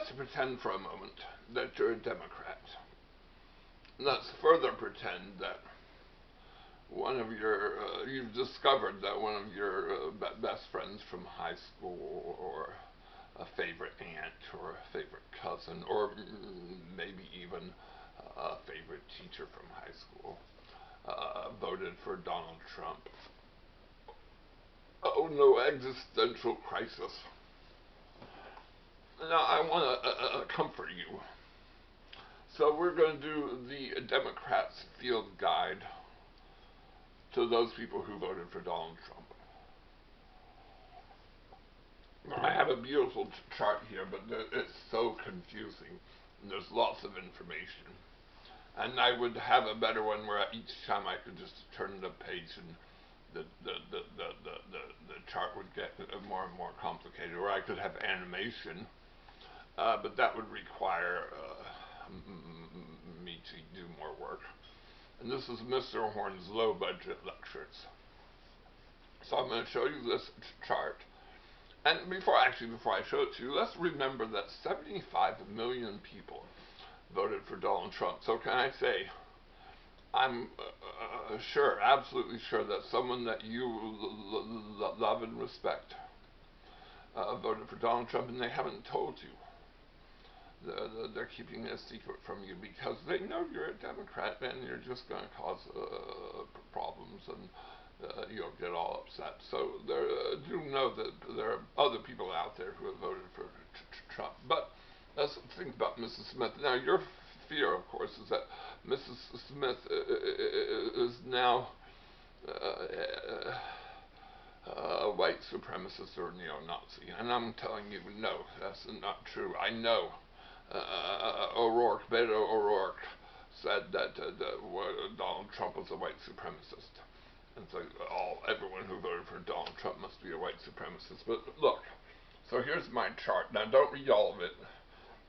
let's pretend for a moment that you're a Democrat. Let's further pretend that one of your, you've discovered that one of your best friends from high school, or a favorite aunt, or a favorite cousin, or maybe even a favorite teacher from high school, voted for Donald Trump. Oh no, existential crisis. Now I want to comfort you. So we're going to do the Democrats' field guide to those people who voted for Donald Trump. I have a beautiful chart here, but it's so confusing. And there's lots of information. And I would have a better one where each time I could just turn the page and the chart would get more and more complicated, or I could have animation, but that would require me to do more work. And this is Mr. Horne's low budget lectures. So I'm going to show you this chart. And before I show it to you, let's remember that 75 million people voted for Donald Trump. So can I say, I'm sure, absolutely sure, that someone that you love and respect voted for Donald Trump, and they haven't told you. They're keeping it a secret from you because they know you're a Democrat and you're just going to cause problems, and you'll get all upset. So do know that there are other people out there who have voted for Trump. But let's think about Mrs. Smith. Now, your fear, of course, is that Mrs. Smith is now a white supremacist or neo-Nazi. And I'm telling you, no, that's not true. I know. Beto O'Rourke said that Donald Trump was a white supremacist. And so everyone who voted for Donald Trump must be a white supremacist. But look, so here's my chart. Now don't read all of it.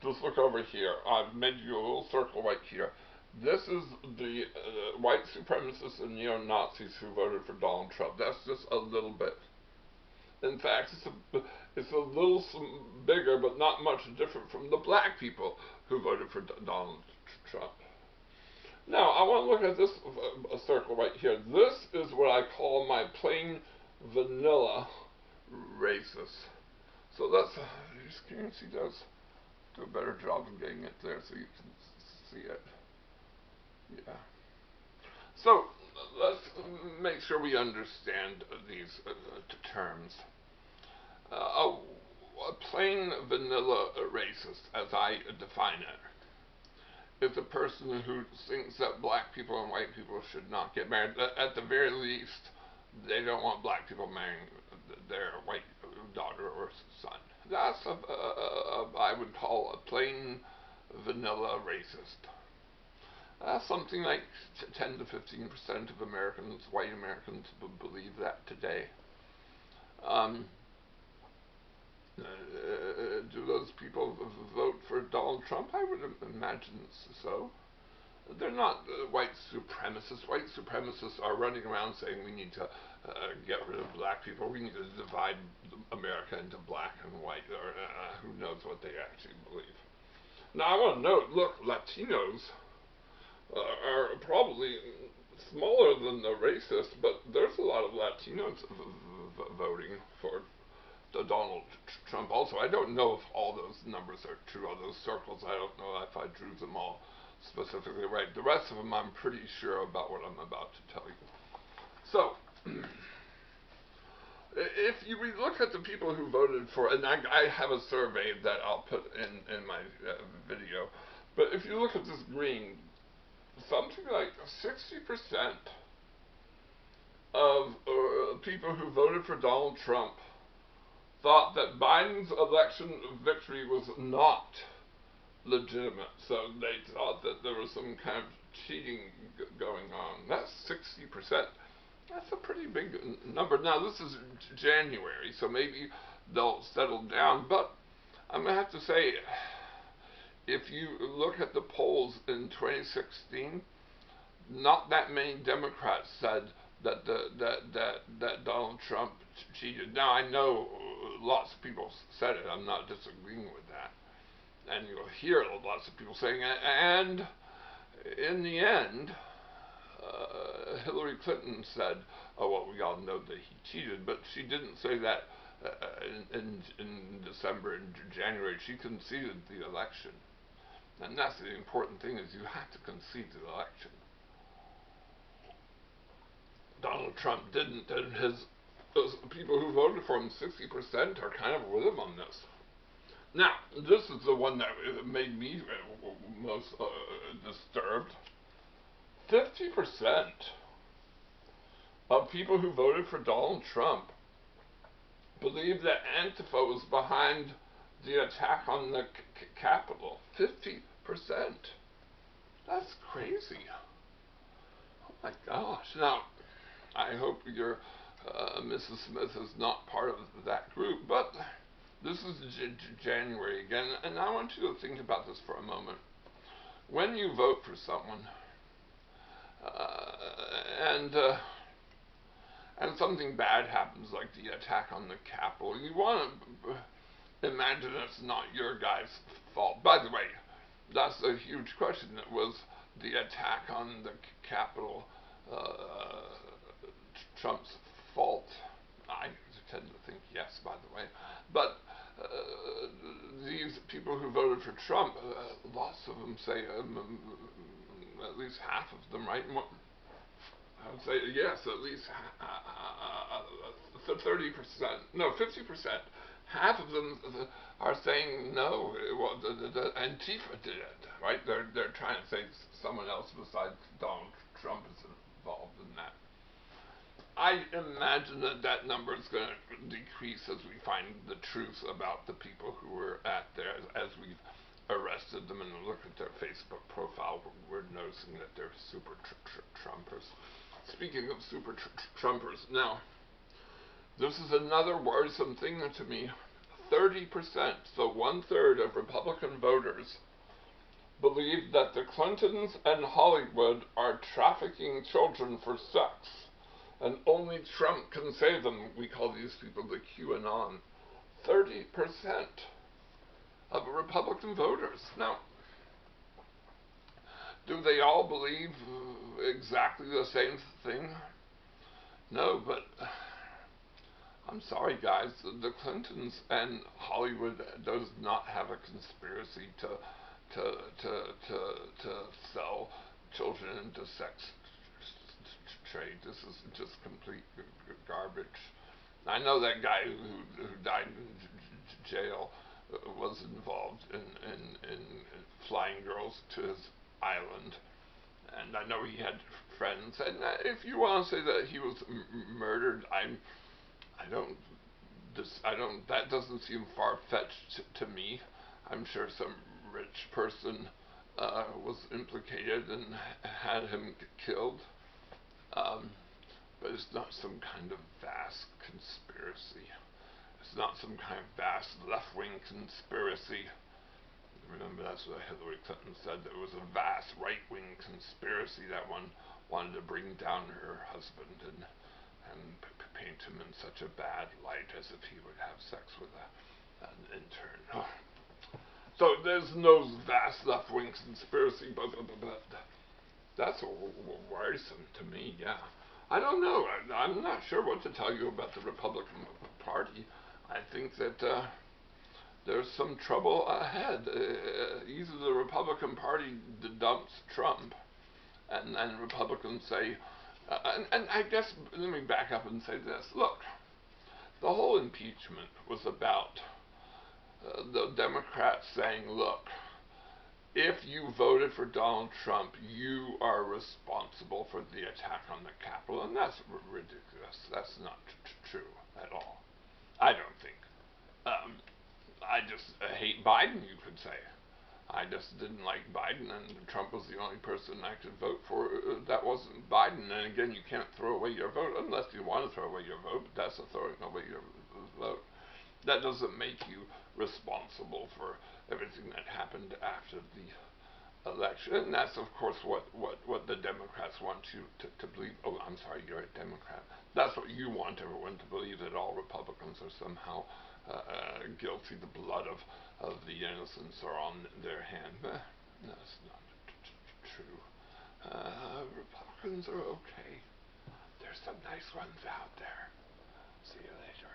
Just look over here. I've made you a little circle right here. This is the white supremacists and neo-Nazis who voted for Donald Trump. That's just a little bit. In fact, it's a little bigger, but not much different from the black people who voted for Donald Trump. Now, I want to look at this circle right here. This is what I call my plain vanilla racist. So let's, can you see those? Do a better job of getting it there so you can see it. Yeah. So let's make sure we understand these terms. A plain vanilla racist, as I define it, is a person who thinks that black people and white people should not get married. At the very least, they don't want black people marrying their white daughter or son. That's I would call a plain vanilla racist. Something like 10 to 15% of Americans, white Americans, believe that today. Do those people vote for Donald Trump? I would imagine so. They're not white supremacists. White supremacists are running around saying we need to get rid of black people. We need to divide America into black and white, or who knows what they actually believe. Now I want to note, look, Latinos are probably smaller than the racists, but there's a lot of Latinos voting for Donald Trump also. I don't know if all those numbers are true, all those circles. I don't know if I drew them all specifically right. The rest of them I'm pretty sure about what I'm about to tell you. So, if you look at the people who voted for, and I have a survey that I'll put in my video, but if you look at this green, something like 60% of people who voted for Donald Trump thought that Biden's election victory was not legitimate. So they thought that there was some kind of cheating going on. That's 60%. That's a pretty big number. Now, this is January, so maybe they'll settle down. But I'm going to have to say, if you look at the polls in 2016, not that many Democrats said that that Donald Trump cheated. Now, I know lots of people said it. I'm not disagreeing with that. and you'll hear lots of people saying, and in the end, Hillary Clinton said, oh, well, we all know that he cheated, but she didn't say that in December and January. She conceded the election. And that's the important thing, is you have to concede the election. Donald Trump didn't, and those people who voted for him, 60%, are kind of with him on this. Now, this is the one that made me most disturbed. 50% of people who voted for Donald Trump believe that Antifa was behind the attack on the Capitol. 50%. That's crazy. Oh my gosh. Now, I hope your Mrs. Smith is not part of that group, but this is January again, and I want you to think about this for a moment. When you vote for someone, and something bad happens, like the attack on the Capitol, you want to imagine it's not your guy's fault. By the way, that's a huge question. It was the attack on the Capitol Trump's fault? I tend to think yes, by the way. But these people who voted for Trump, lots of them say, at least half of them, right? I would say yes, at least 30%, no, 50%. Half of them are saying no. Well, the Antifa did it, right? They're trying to say someone else besides Donald Trump is involved in that. I imagine that number is going to decrease as we find the truth about the people who were at there, as we've arrested them and look at their Facebook profile. We're noticing that they're super Trumpers. Speaking of super Trumpers, now, this is another worrisome thing to me. 30%, so 1/3 of Republican voters, believe that the Clintons and Hollywood are trafficking children for sex, and only Trump can save them. We call these people the QAnon. 30% of Republican voters. Now, do they all believe exactly the same thing? No, but I'm sorry, guys. The Clintons and Hollywood does not have a conspiracy to sell children into sex trade. This is just complete garbage. I know that guy who died in jail was involved in flying girls to his island, and I know he had friends. And if you want to say that he was murdered, that doesn't seem far-fetched to me. I'm sure some rich person was implicated and had him killed. But it's not some kind of vast conspiracy. It's not some kind of vast left-wing conspiracy. Remember, that's what Hillary Clinton said. There was a vast right-wing conspiracy that one wanted to bring down her husband and paint him in such a bad light, as if he would have sex with an intern. Oh. So there's no vast left-wing conspiracy, but that's worrisome to me, yeah. I don't know. I'm not sure what to tell you about the Republican Party. I think that there's some trouble ahead. Either the Republican Party dumps Trump, and Republicans say, and I guess, let me back up and say this. Look, the whole impeachment was about the Democrats saying, look, if you voted for Donald Trump, you are responsible for the attack on the Capitol, and that's ridiculous. That's not true at all. I don't think. I just hate Biden, you could say. I just didn't like Biden, and Trump was the only person I could vote for that wasn't Biden. And again, you can't throw away your vote unless you want to throw away your vote, but that's a throwing away your vote. That doesn't make you responsible for everything that happened after the election. And that's, of course, what the Democrats want you to believe. Oh, I'm sorry, you're a Democrat. That's what you want everyone to believe, that all Republicans are somehow guilty. The blood of the innocents are on their hand. That's not true. Republicans are okay. There's some nice ones out there. See you later.